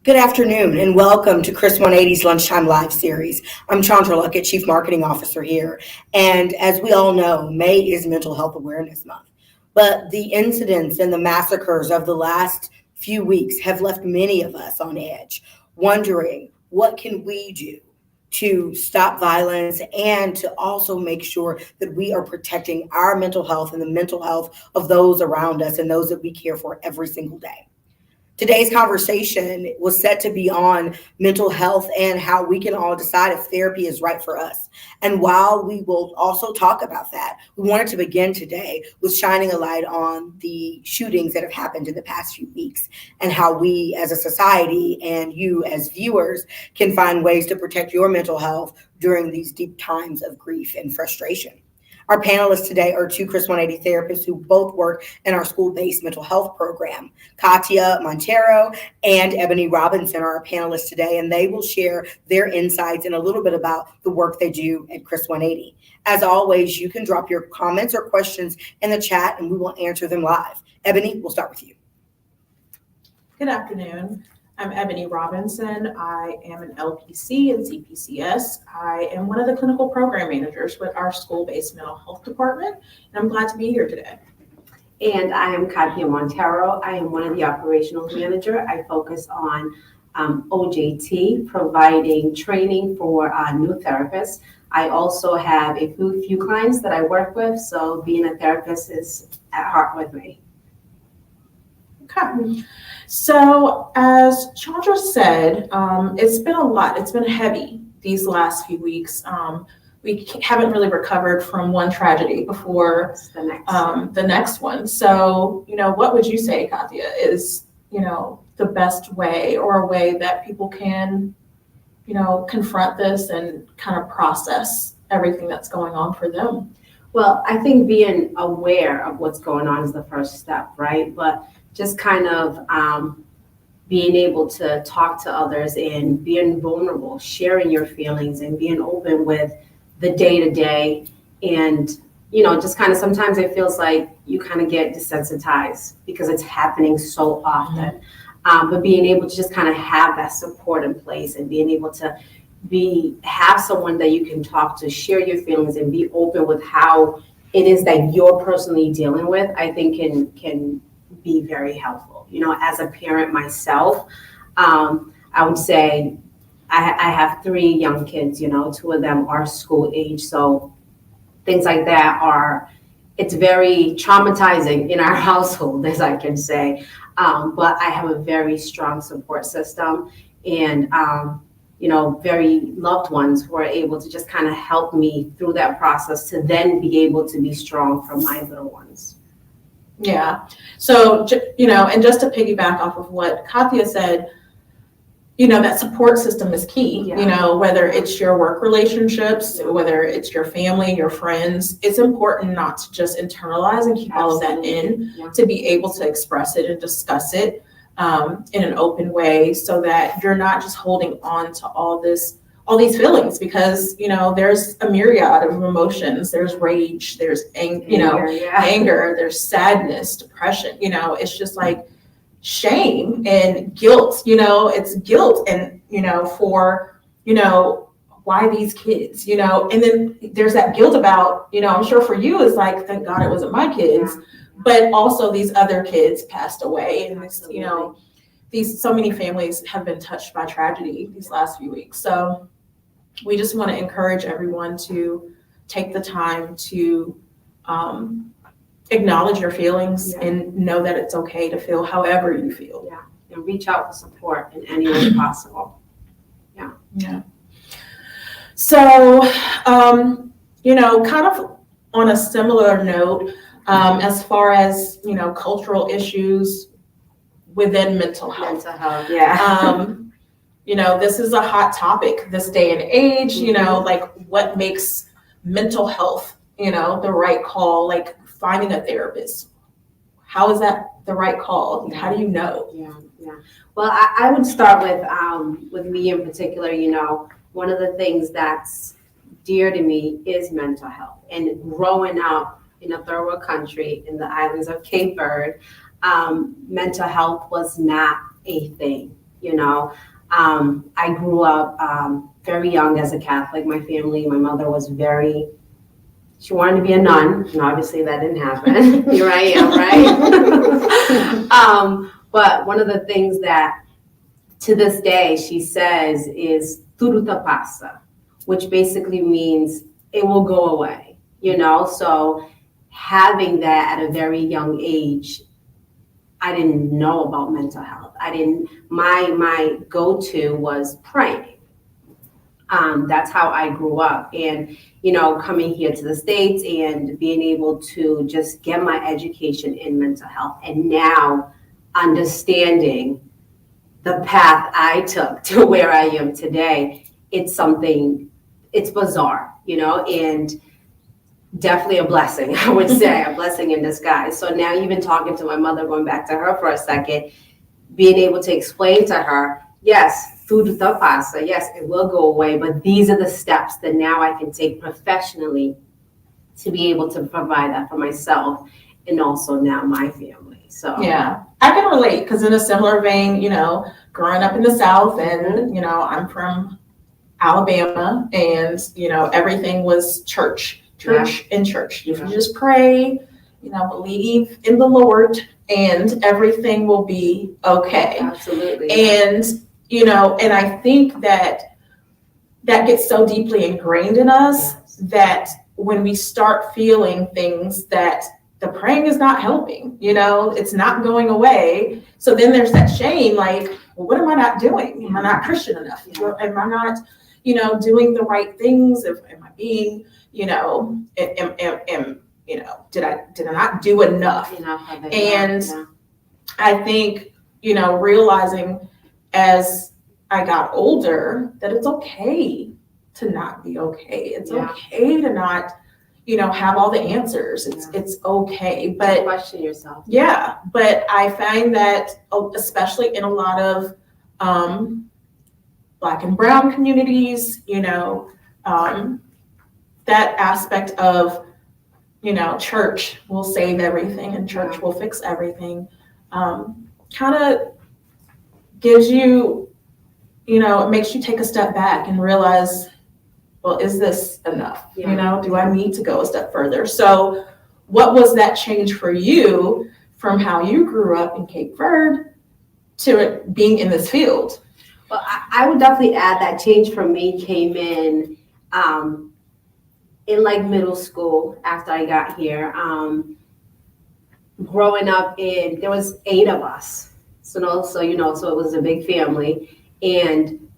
Good afternoon and welcome to Chris 180's Lunchtime Live series. I'm Chandra Luckett, Chief Marketing Officer here. And as we all know, May is Mental Health Awareness Month. But the incidents and the massacres of the last few weeks have left many of us on edge, wondering what can we do to stop violence and to also make sure that we are protecting our mental health and the mental health of those around us and those that we care for every single day. Today's conversation was set to be on mental health and how we can all decide if therapy is right for us. And while we will also talk about that, we wanted to begin today with shining a light on the shootings that have happened in the past few weeks and how we as a society and you as viewers can find ways to protect your mental health during these deep times of grief and frustration. Our panelists today are two Chris 180 therapists who both work in our school-based mental health program. Katia Monteiro and Eboni Robinson are our panelists today, and they will share their insights and a little bit about the work they do at Chris 180. As always, you can drop your comments or questions in the chat, and we will answer them live. Eboni, we'll start with you. Good afternoon. I'm Eboni Robinson. I am an LPC and CPCS. I am one of the clinical program managers with our school-based mental health department, and I'm glad to be here today. And I am Katia Monteiro. I am one of the operational manager. I focus on OJT, providing training for new therapists. I also have a few clients that I work with, so being a therapist is at heart with me. Okay. So as Chandra said, it's been a lot. It's been heavy these last few weeks. We haven't really recovered from one tragedy before the next one. So, what would you say, Katia, is, the best way or a way that people can, confront this and kind of process everything that's going on for them? Well, I think being aware of what's going on is the first step, right? But just kind of being able to talk to others and being vulnerable, sharing your feelings and being open with the day-to-day. And, just kind of sometimes it feels like you kind of get desensitized because it's happening so often. But being able to just kind of have that support in place and being able to have someone that you can talk to, share your feelings and be open with how it is that you're personally dealing with, I think can be very helpful. As a parent myself, I would say I have 3 young kids, 2 of them are school age. So things like that it's very traumatizing in our household, as I can say. But I have a very strong support system and, very loved ones who are able to just kind of help me through that process to then be able to be strong for my little ones. Yeah. So, and just to piggyback off of what Katia said, that support system is key, whether it's your work relationships, whether it's your family, your friends, it's important not to just internalize and keep all of that in, to be able to express it and discuss it in an open way so that you're not just holding on to all these feelings because, there's a myriad of emotions. There's rage, there's anger, there's sadness, depression, it's just like shame and guilt, it's guilt and, for, why these kids, and then there's that guilt about, I'm sure for you is like, thank God it wasn't my kids, but also these other kids passed away and this, so many families have been touched by tragedy these last few weeks. So we just want to encourage everyone to take the time to acknowledge your feelings and know that it's okay to feel however you feel. Yeah, and reach out for support in any way possible. Yeah. So, kind of on a similar note, as far as, cultural issues within mental health. This is a hot topic this day and age, like what makes mental health, the right call, like finding a therapist. How is that the right call? How do you know? Yeah. Well, I would start with me in particular, one of the things that's dear to me is mental health. And growing up in a third world country in the islands of Cape Verde, mental health was not a thing. you know. I grew up very young as a Catholic. My family, my mother was she wanted to be a nun, and obviously that didn't happen. Here I am, right? But one of the things that to this day she says is tudo passa, which basically means it will go away, you know? So having that at a very young age, I didn't know about mental health. My go-to was praying. That's how I grew up. And, you know, coming here to the States and being able to just get my education in mental health, and now understanding the path I took to where I am today, it's bizarre, you know, and definitely a blessing, I would say, a blessing in disguise. So now even talking to my mother, going back to her for a second, being able to explain to her, yes, tudo passa, yes, it will go away, but these are the steps that now I can take professionally to be able to provide that for myself and also now my family. So yeah, I can relate, because in a similar vein, you know, growing up in the South, and, you know, I'm from Alabama, and, you know, everything was church in church. You can just pray, you know, believe in the Lord, and everything will be okay. Absolutely. And, you know, and I think that gets so deeply ingrained in us, yes, that when we start feeling things that the praying is not helping, you know, it's not going away. So then there's that shame, like, well, what am I not doing? Am I not Christian enough? Yeah. Am I not, you know, doing the right things? Am I being, you know, you know, did I not do enough? And yeah. I think, you know, realizing as I got older that it's okay to not be okay. It's okay to not, you know, have all the answers. It's okay, but question yourself. Yeah, but I find that especially in a lot of Black and brown communities, you know, that aspect of, you know, church will save everything and church will fix everything, kind of gives you, you know, it makes you take a step back and realize, well, is this enough? Yeah. You know, do I need to go a step further? So what was that change for you from how you grew up in Cape Verde to being in this field? Well, I would definitely add that change for me came in like middle school after I got here. Growing up there was 8 of us. So it was a big family, and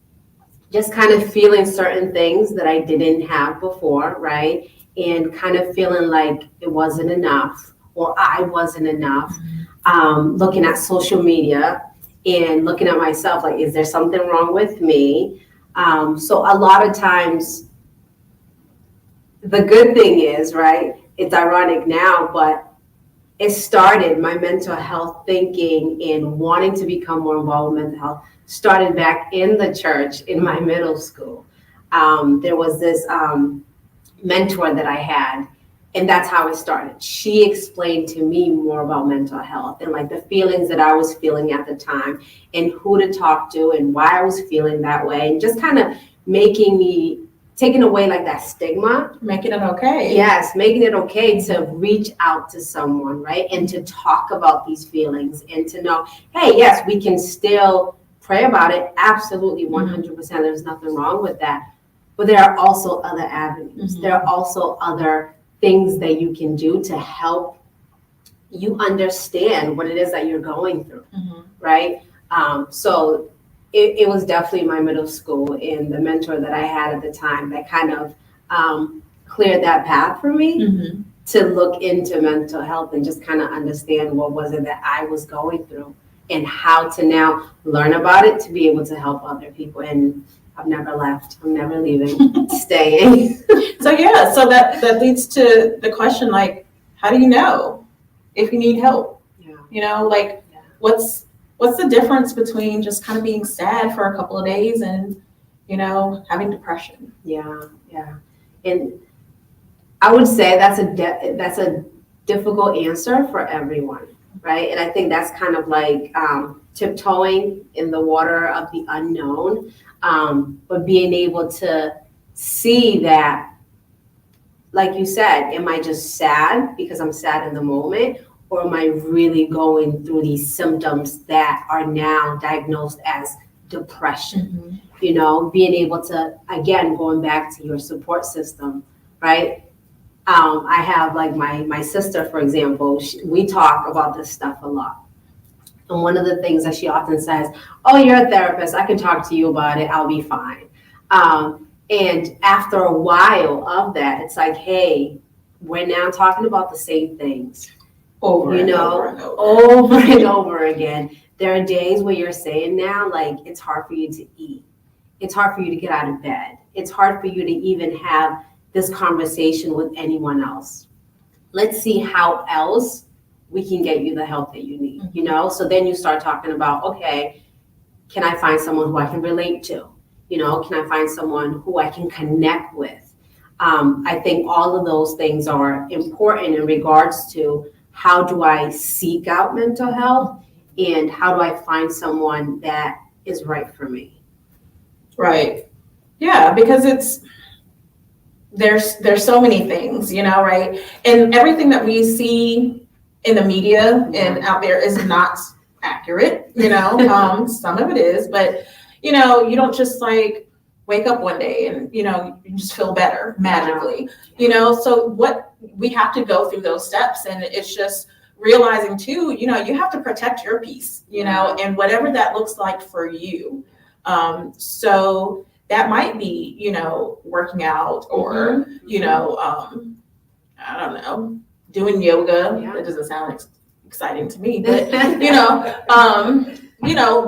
just kind of feeling certain things that I didn't have before, right? And kind of feeling like it wasn't enough, or I wasn't enough. Looking at social media and looking at myself, like, is there something wrong with me? So a lot of times, the good thing is, right, it's ironic now, but it started, my mental health thinking and wanting to become more involved with mental health started back in the church in my middle school. There was this mentor that I had, and that's how it started. She explained to me more about mental health and like the feelings that I was feeling at the time and who to talk to and why I was feeling that way, and just kind of taking away like that stigma. Making it okay. Yes, making it okay to reach out to someone, right? And to talk about these feelings and to know, hey, yes, we can still pray about it. Absolutely, 100%. There's nothing wrong with that. But there are also other avenues. There are also other things that you can do to help you understand what it is that you're going through, right? So it was definitely my middle school and the mentor that I had at the time that kind of cleared that path for me to look into mental health and just kind of understand what was it that I was going through and how to now learn about it to be able to help other people. And I've never left. I'm never leaving, staying. So that leads to the question, like, how do you know if you need help? Yeah. You know, like, what's the difference between just kind of being sad for a couple of days and, you know, having depression? Yeah. And I would say that's a difficult answer for everyone, right? And I think that's kind of like tiptoeing in the water of the unknown, but being able to see that, like you said, am I just sad because I'm sad in the moment, or am I really going through these symptoms that are now diagnosed as depression? Being able to, again, going back to your support system, right? I have like my sister, for example, we talk about this stuff a lot. And one of the things that she often says, oh, you're a therapist, I can talk to you about it, I'll be fine. And after a while of that, it's like, hey, we're now talking about the same things. Over and over again. There are days where you're saying now, like, it's hard for you to eat. It's hard for you to get out of bed. It's hard for you to even have this conversation with anyone else. Let's see how else we can get you the help that you need, So then you start talking about, okay, can I find someone who I can relate to? Can I find someone who I can connect with? I think all of those things are important in regards to how do I seek out mental health and how do I find someone that is right for me? Right. Yeah, because there's so many things, right? And everything that we see in the media and out there is not accurate, some of it is, but you don't just like wake up one day and, you just feel better magically, so what we have to go through those steps, and it's just realizing too, you have to protect your peace, and whatever that looks like for you. So that might be, working out or, I don't know, doing yoga. Yeah. That doesn't sound exciting to me, but,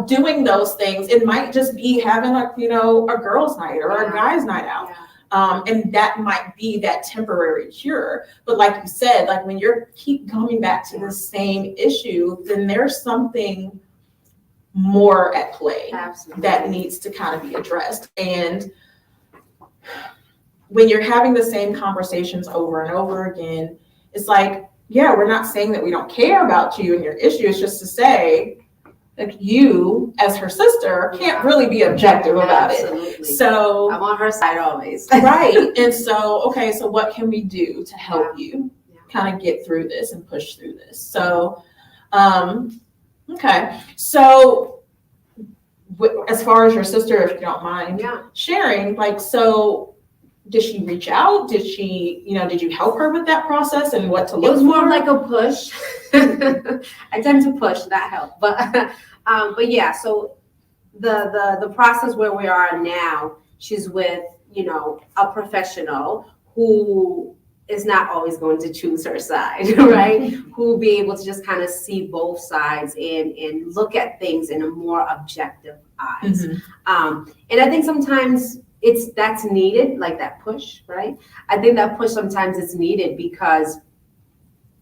doing those things. It might just be having a girls' night or a guy's night out. Yeah. And that might be that temporary cure. But like you said, like when you're keep coming back to the same issue, then there's something more at play. Absolutely. That needs to kind of be addressed. And when you're having the same conversations over and over again, it's like, yeah, we're not saying that we don't care about you and your issue. It's just to say, like, you as her sister can't really be objective about it. So I'm on her side always. Right. And so, okay, so what can we do to help you kind of get through this and push through this? So, okay. So as far as your sister, if you don't mind sharing, like, so did she reach out? Did she, did you help her with that process and what to look for? It was more like a push. I tend to push, that helped. But yeah, so the process where we are now, she's with, a professional who is not always going to choose her side, right? Who will be able to just kind of see both sides and look at things in a more objective eyes. And I think sometimes that's needed, like that push, right? I think that push sometimes is needed because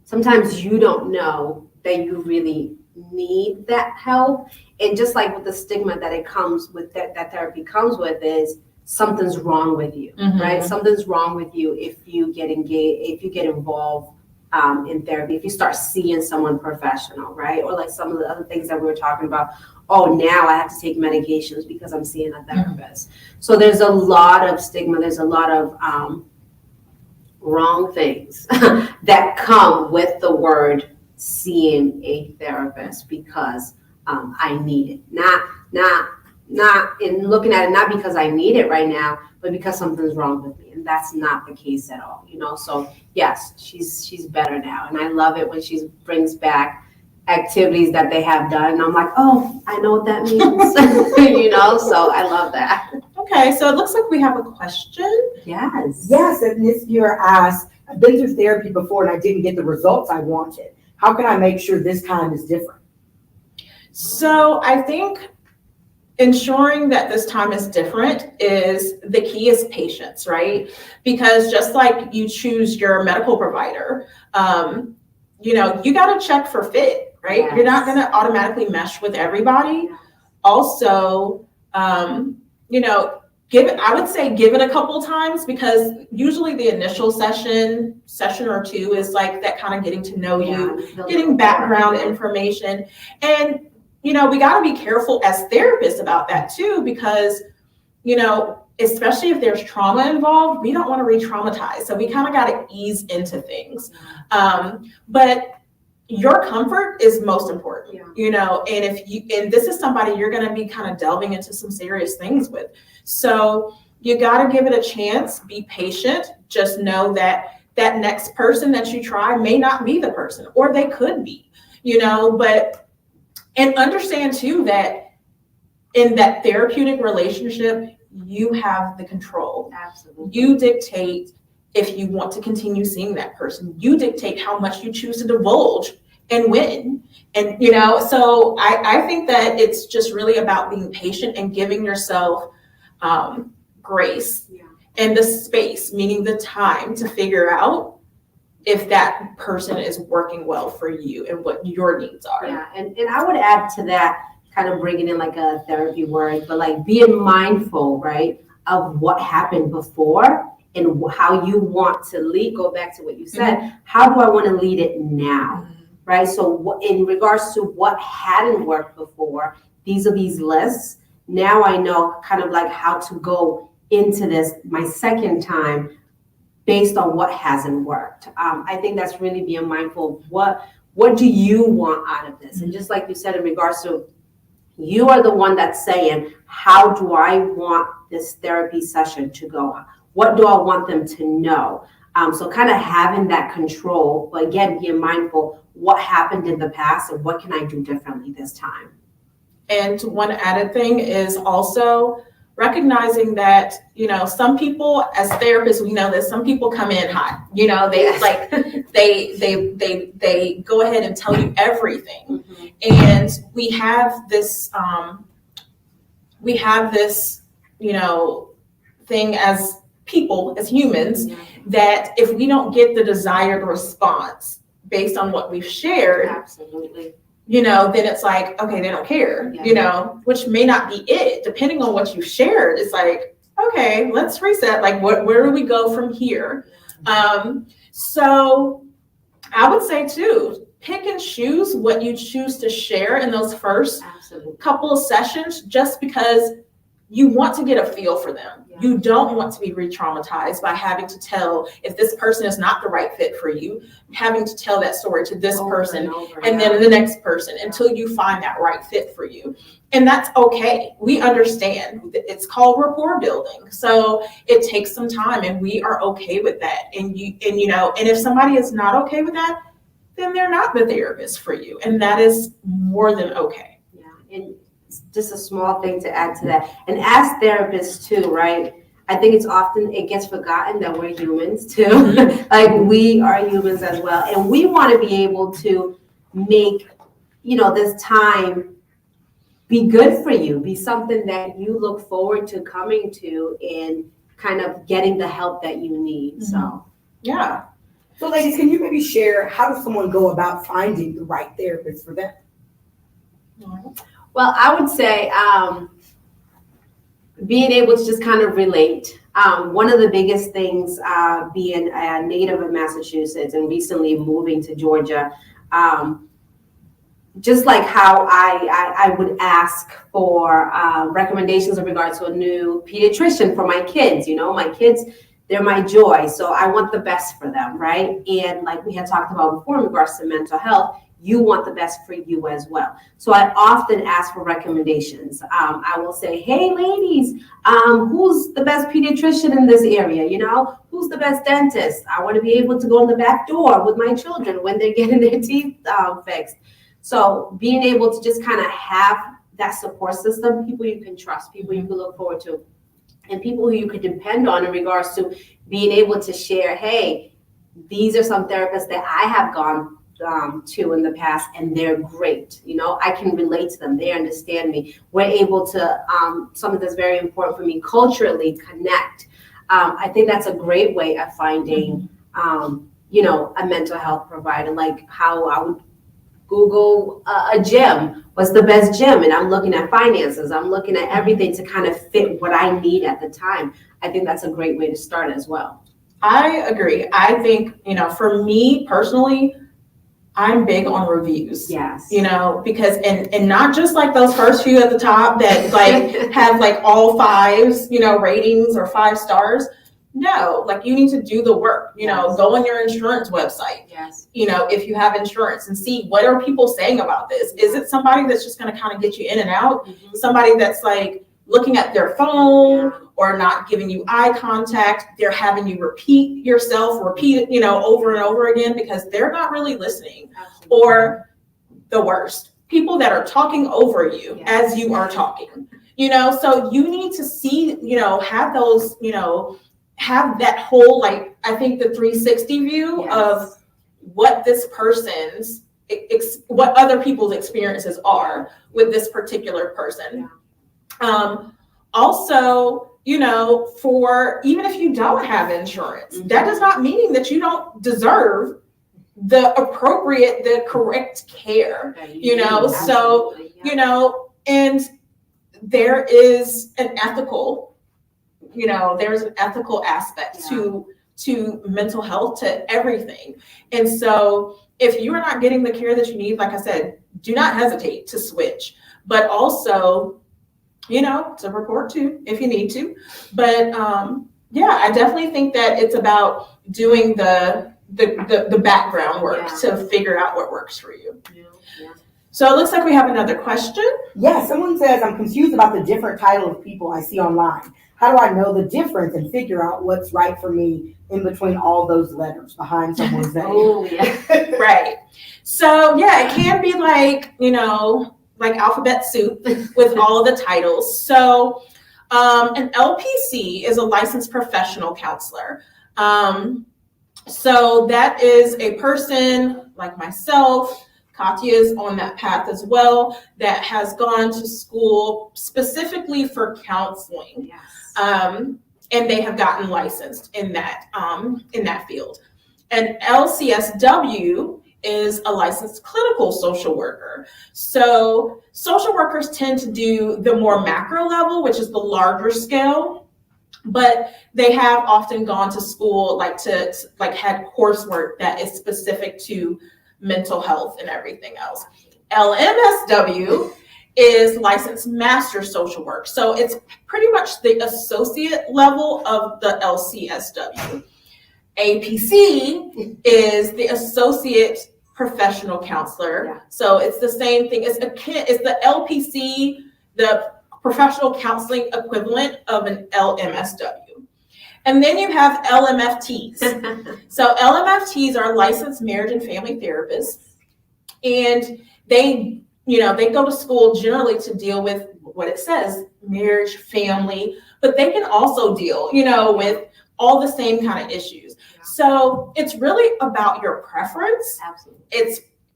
sometimes you don't know that you really need that help. And just like with the stigma that it comes with, that therapy comes with, is something's wrong with you, right? Something's wrong with you if you get engaged, if you get involved in therapy, if you start seeing someone professional, right? Or like some of the other things that we were talking about. Oh, now I have to take medications because I'm seeing a therapist. So there's a lot of stigma. There's a lot of wrong things that come with the word seeing a therapist because I need it. Not in looking at it, not because I need it right now, but because something's wrong with me. And that's not the case at all, So yes, she's better now. And I love it when she brings back activities that they have done. And I'm like, oh, I know what that means. So I love that. Okay, so it looks like we have a question. Yes. Yes, and this viewer asked, I've been through therapy before and I didn't get the results I wanted. How can I make sure this time is different? So I think ensuring that this time is different is the key is patience, right? Because just like you choose your medical provider, you got to check for fit, right? Yes. You're not going to automatically mesh with everybody. Also, give it a couple times, because usually the initial session or two is like that kind of getting to know you, getting background information. And we got to be careful as therapists about that too, because, especially if there's trauma involved, we don't want to re-traumatize. So we kind of got to ease into things. But your comfort is most important, and this is somebody you're going to be kind of delving into some serious things with. So you got to give it a chance, be patient, just know that that next person that you try may not be the person, or they could be, and understand too that in that therapeutic relationship, you have the control. Absolutely. You dictate if you want to continue seeing that person. You dictate how much you choose to divulge and when. And, so I think that it's just really about being patient and giving yourself grace and the space, meaning the time to figure out if that person is working well for you and what your needs are. Yeah, and I would add to that, kind of bringing in like a therapy word, but like being mindful, right, of what happened before and how you want to lead. Go back to what you said. How do I want to lead it now, right? So in regards to what hadn't worked before, these are these lists. Now I know kind of like how to go into this my second time based on what hasn't worked. I think that's really being mindful of what do you want out of this? And just like you said, in regards to, you are the one that's saying, how do I want this therapy session to go? What do I want them to know? So kind of having that control, but again, being mindful, what happened in the past and what can I do differently this time? And one added thing is also recognizing that, some people as therapists, we know that some people come in hot, they go ahead and tell you everything. And we have this, thing as people, as humans, that if we don't get the desired response based on what we've shared, absolutely, then it's like, okay, they don't care, which may not be it. Depending on what you shared, it's like, okay, let's reset. Like, where do we go from here? So I would say too, pick and choose what you choose to share in those first couple of sessions, just because you want to get a feel for them. You don't want to be re-traumatized by having to tell, if this person is not the right fit for you, having to tell that story to this person and then the next person until you find that right fit for you. And that's okay. We understand. It's called rapport building. So it takes some time, and we are okay with that. And if somebody is not okay with that, then they're not the therapist for you. And that is more than okay. Yeah. And just a small thing to add to that. And as therapists too, right? I think it gets forgotten that we're humans too. Like, we are humans as well. And we want to be able to make, this time be good for you, be something that you look forward to coming to and kind of getting the help that you need. So, yeah. So ladies, can you maybe share, how does someone go about finding the right therapist for them? Well, I would say being able to just kind of relate. One of the biggest things, being a native of Massachusetts and recently moving to Georgia, just like how I would ask for recommendations in regards to a new pediatrician for my kids. My kids, they're my joy. So I want the best for them, right? And like we had talked about before in regards to mental health, you want the best for you as well. So I often ask for recommendations. I will say, hey, ladies, who's the best pediatrician in this area? Who's the best dentist? I want to be able to go in the back door with my children when they're getting their teeth fixed. So being able to just kind of have that support system, people you can trust, people you can look forward to, and people who you could depend on in regards to being able to share, hey, these are some therapists that I have gone to in the past, and they're great. I can relate to them. They understand me. We're able to, something that's very important for me, culturally connect. I think that's a great way of finding, a mental health provider, like how I would Google a gym. What's the best gym? And I'm looking at finances. I'm looking at everything to kind of fit what I need at the time. I think that's a great way to start as well. I agree. I think, for me personally, I'm big on reviews. Yes. Because and not just like those first few at the top that like have like all 5s, ratings or 5 stars. No, like you need to do the work, go on your insurance website. Yes. If you have insurance and see what are people saying about this. Is it somebody that's just going to kind of get you in and out? Mm-hmm. Somebody that's like looking at their phone or not giving you eye contact. They're having you repeat it, over and over again because they're not really listening. Absolutely. Or the worst, people that are talking over you as you are talking, so you need to see, have those, have that whole, like, I think the 360 view of what this person's, what other people's experiences are with this particular person. Also, for even if you don't have insurance, that does not mean that you don't deserve the correct care, so, and there is an ethical, there's an ethical aspect to mental health, to everything. And so if you are not getting the care that you need, like I said, do not hesitate to switch, but also, to report to if you need to. But I definitely think that it's about doing the background work to figure out what works for you. So it looks like we have another question. Yeah, someone says, I'm confused about the different title of people I see online. How do I know the difference and figure out what's right for me in between all those letters behind someone's name? Oh, yeah. Right. So it can be like, like alphabet soup with all of the titles. So an LPC is a licensed professional counselor. So that is a person like myself. Katia is on that path as well, that has gone to school specifically for counseling. And they have gotten licensed in that field. And LCSW is a licensed clinical social worker. So social workers tend to do the more macro level, which is the larger scale, but they have often gone to school had coursework that is specific to mental health and everything else. LMSW is licensed master social work. So it's pretty much the associate level of the LCSW. APC is the associate professional counselor. So it's the same thing. It's the LPC, the professional counseling equivalent of an LMSW. And then you have LMFTs. So LMFTs are licensed marriage and family therapists. And they go to school generally to deal with what it says, marriage, family, but they can also deal, with all the same kind of issues. So it's really about your preference. Absolutely.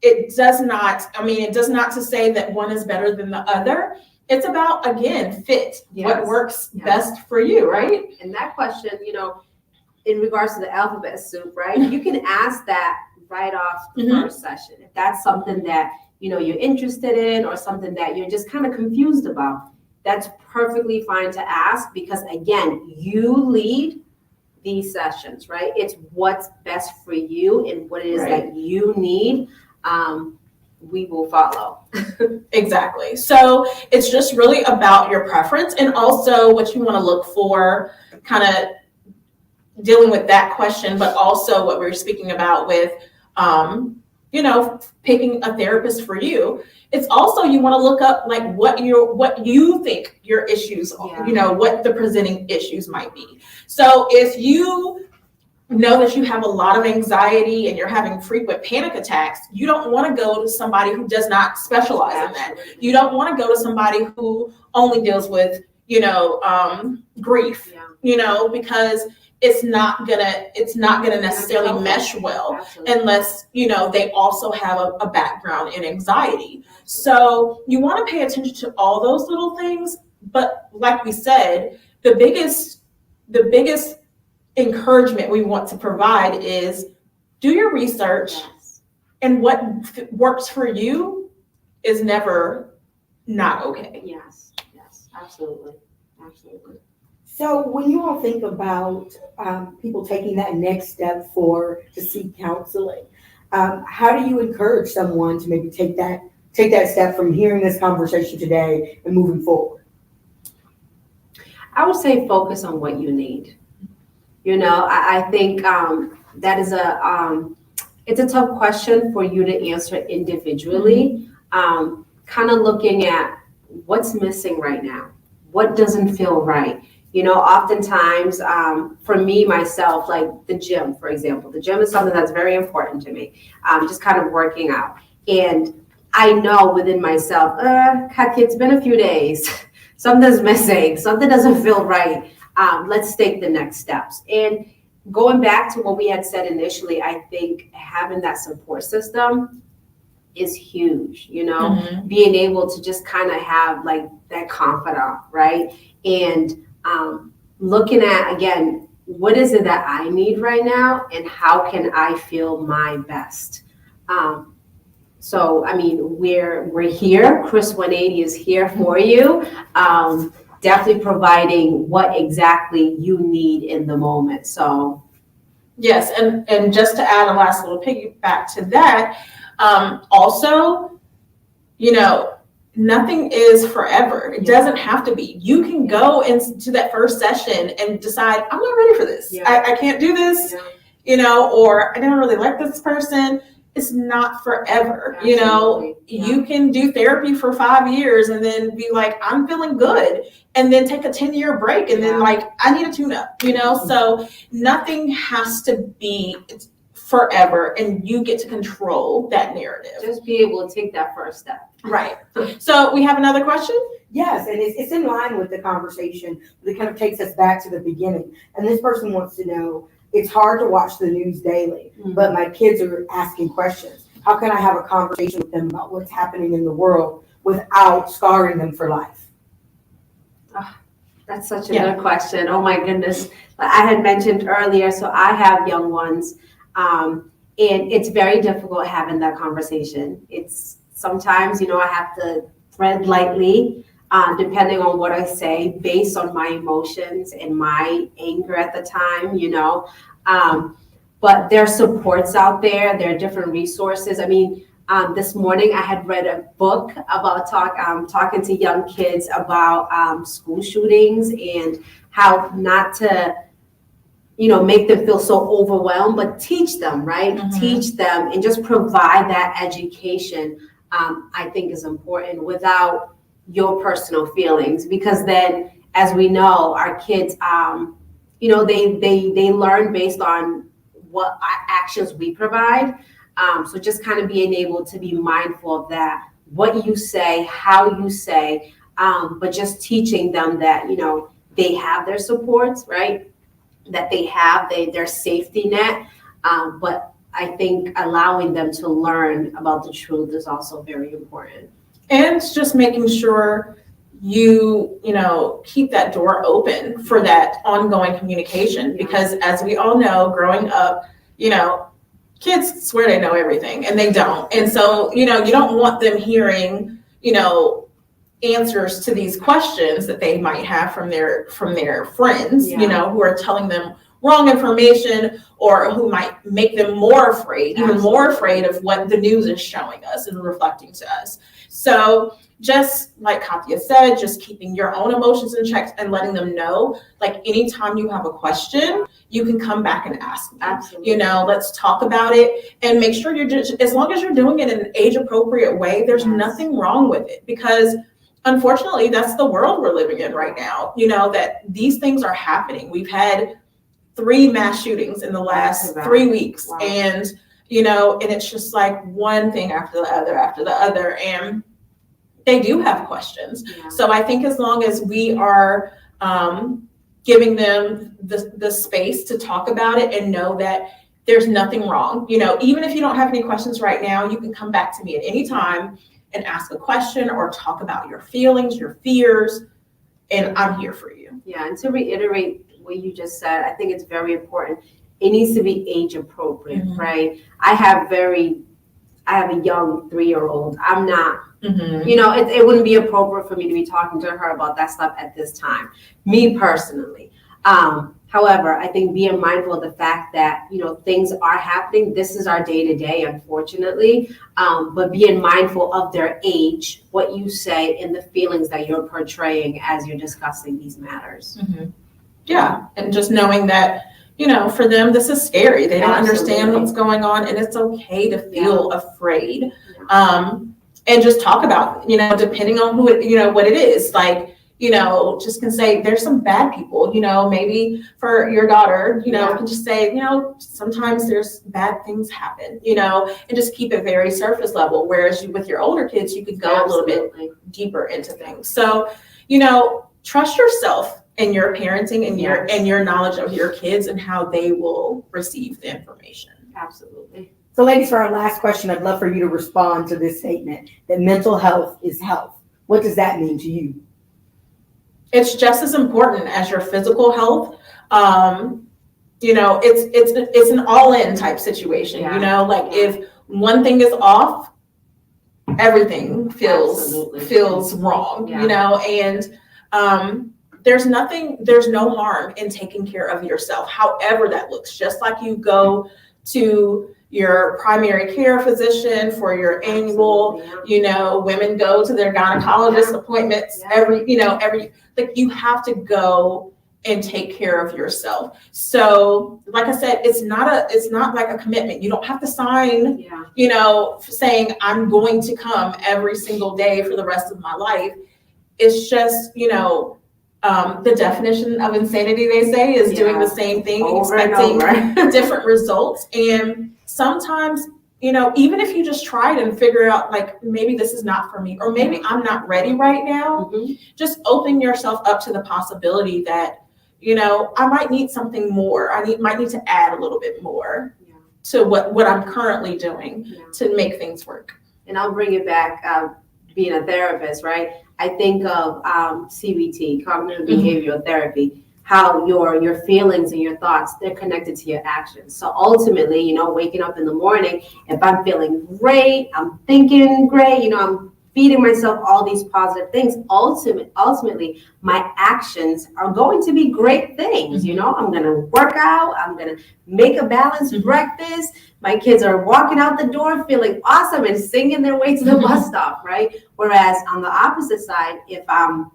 It does not to say that one is better than the other. It's about, again, fit, what works best for you, right? And that question, in regards to the alphabet soup, right? You can ask that right off the first session. If that's something that, you're interested in or something that you're just kind of confused about, that's perfectly fine to ask because, again, you lead these sessions, right? It's what's best for you and what it is that you need. We will follow. Exactly. So it's just really about your preference and also what you want to look for, kind of dealing with that question, but also what we were speaking about with, picking a therapist for you. It's also, you want to look up like what you think your issues are, what the presenting issues might be. So if you know that you have a lot of anxiety and you're having frequent panic attacks, you don't want to go to somebody who does not specialize in that. You don't want to go to somebody who only deals with, grief, because it's not gonna necessarily mesh well unless, they also have a background in anxiety. So you want to pay attention to all those little things. But like we said, the biggest encouragement we want to provide is do your research, and what works for you is never not okay. Yes, absolutely. So when you all think about people taking that next step to seek counseling, How do you encourage someone to maybe take that step from hearing this conversation today and moving forward? I would say focus on what you need. I think that is it's a tough question for you to answer individually. Kind of looking at what's missing right now, what doesn't feel right. Oftentimes, for me, myself, like the gym, for example, the gym is something that's very important to me, just kind of working out. And I know within myself, Katia, it's been a few days. Something's missing. Something doesn't feel right. Let's take the next steps. And going back to what we had said initially, I think having that support system is huge, being able to just kind of have like that confidant, right? And looking at, again, what is it that I need right now and how can I feel my best? So, I mean, we're here. Chris 180 is here for you. Definitely providing what exactly you need in the moment. So, yes, and just to add a last little piggyback to that, also, nothing is forever. It doesn't have to be. You can go into that first session and decide, I'm not ready for this. I can't do this, or I don't really like this person. It's not forever. Absolutely. You can do therapy for 5 years and then be like, I'm feeling good, and then take a 10-year break and then like, I need a tune-up, so nothing has to be forever, and you get to control that narrative. Just be able to take that first step. Right. So we have another question? Yes, and it's in line with the conversation, but it kind of takes us back to the beginning. And this person wants to know, it's hard to watch the news daily, but my kids are asking questions. How can I have a conversation with them about what's happening in the world without scarring them for life? That's such a good question. Oh my goodness. I had mentioned earlier, so I have young ones, and it's very difficult having that conversation. It's sometimes, I have to tread lightly, depending on what I say, based on my emotions and my anger at the time, but there are supports out there. There are different resources. I mean, this morning I had read a book about talking to young kids about school shootings and how not to, make them feel so overwhelmed, but teach them, right? Teach them and just provide that education, I think is important without your personal feelings, because then, as we know, our kids, they learn based on what actions we provide. So just kind of being able to be mindful of that, what you say, how you say, but just teaching them that, they have their supports, right? That they have their safety net. But I think allowing them to learn about the truth is also very important. And just making sure you keep that door open for that ongoing communication, because as we all know, growing up, kids swear they know everything and they don't. And so, you don't want them hearing, answers to these questions that they might have from their friends, who are telling them wrong information, or who might make them more afraid, even more afraid of what the news is showing us and reflecting to us. So just like Katia said, just keeping your own emotions in check and letting them know, like, anytime you have a question, you can come back and ask me. Absolutely. Let's talk about it, and make sure you're just, as long as you're doing it in an age appropriate way, there's nothing wrong with it, because unfortunately that's the world we're living in right now, that these things are happening. We've had 3 mass shootings in the last 3 weeks. Wow. And, and it's just like one thing after the other. And they do have questions. Yeah. So I think as long as we are giving them the space to talk about it and know that there's nothing wrong, even if you don't have any questions right now, you can come back to me at any time and ask a question or talk about your feelings, your fears, and I'm here for you. Yeah, and to reiterate what you just said, I think it's very important. It needs to be age appropriate, right? I have a young 3-year-old. I'm not, it wouldn't be appropriate for me to be talking to her about that stuff at this time, me personally. However, I think being mindful of the fact that, things are happening. This is our day to day, unfortunately. But being mindful of their age, what you say, and the feelings that you're portraying as you're discussing these matters. Mm-hmm. Yeah. And just knowing that, for them, this is scary. They don't understand what's going on, and it's okay to feel afraid. And just talk about, depending on who it, what it is, like, just can say there's some bad people, maybe for your daughter, can just say, sometimes there's bad things happen, and just keep it very surface level. Whereas with your older kids, you could go a little bit deeper into things. So, trust yourself in your parenting and your knowledge of your kids and how they will receive the information. Absolutely. So ladies, for our last question, I'd love for you to respond to this statement that mental health is health. What does that mean to you? It's just as important as your physical health. It's an all-in type situation. Like if one thing is off, everything feels wrong. And there's no harm in taking care of yourself, however that looks. Just like you go to your primary care physician for your annual, women go to their gynecologist appointments every, like you have to go and take care of yourself. So like I said, it's not like a commitment. You don't have to sign, saying I'm going to come every single day for the rest of my life. It's just, the definition of insanity, they say, is doing the same thing, expecting different results. And sometimes, even if you just try it and figure out, like, maybe this is not for me, or maybe I'm not ready right now, just open yourself up to the possibility that, I might need something more. Might need to add a little bit more to what I'm currently doing to make things work. And I'll bring it back, being a therapist, right? I think of CBT, cognitive behavioral therapy, how your feelings and your thoughts, they're connected to your actions. So ultimately, waking up in the morning, if I'm feeling great, I'm thinking great, I'm feeding myself all these positive things, ultimately, my actions are going to be great things. I'm going to work out, I'm going to make a balanced breakfast. My kids are walking out the door feeling awesome and singing their way to the bus stop, right? Whereas on the opposite side, if I'm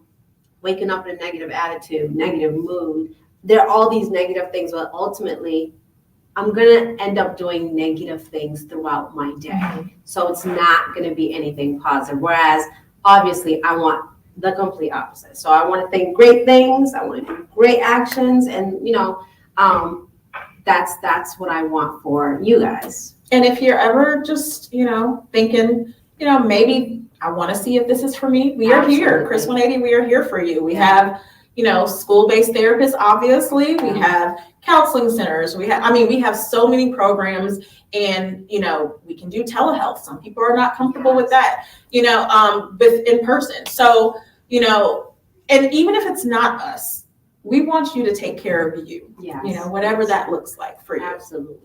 waking up in a negative attitude, negative mood, there are all these negative things, but ultimately, I'm going to end up doing negative things throughout my day. So it's not going to be anything positive. Whereas, obviously, I want the complete opposite. So I want to think great things. I want to do great actions. And, that's what I want for you guys. And if you're ever just, thinking, maybe I want to see if this is for me, we are here. Chris 180, we are here for you. We have, school-based therapists, obviously. We have counseling centers. We have so many programs, and, we can do telehealth. Some people are not comfortable with that, with in person. So, and even if it's not us, we want you to take care of you, whatever that looks like for you. Absolutely.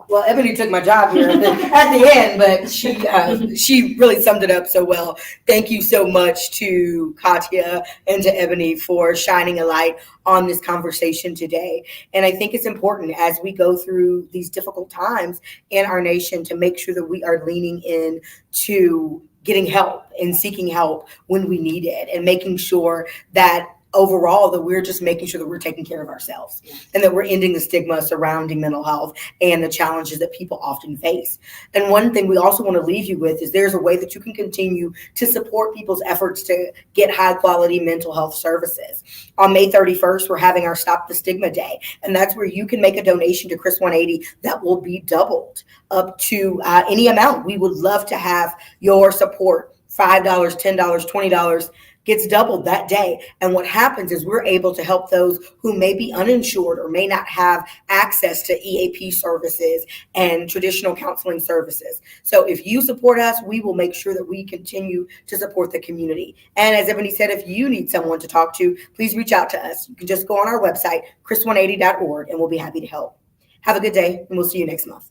Well, Eboni took my job here at the end, but she really summed it up so well. Thank you so much to Katia and to Eboni for shining a light on this conversation today. And I think it's important as we go through these difficult times in our nation to make sure that we are leaning in to getting help and seeking help when we need it, and making sure that overall that we're just making sure that we're taking care of ourselves and that we're ending the stigma surrounding mental health and the challenges that people often face. And one thing we also want to leave you with is there's a way that you can continue to support people's efforts to get high quality mental health services. On May 31st, we're having our Stop the Stigma Day, and that's where you can make a donation to Chris 180 that will be doubled up to any amount. We would love to have your support. $5, $10, $20 gets doubled that day. And what happens is we're able to help those who may be uninsured or may not have access to EAP services and traditional counseling services. So if you support us, we will make sure that we continue to support the community. And as Eboni said, if you need someone to talk to, please reach out to us. You can just go on our website, chris180.org, and we'll be happy to help. Have a good day, and we'll see you next month.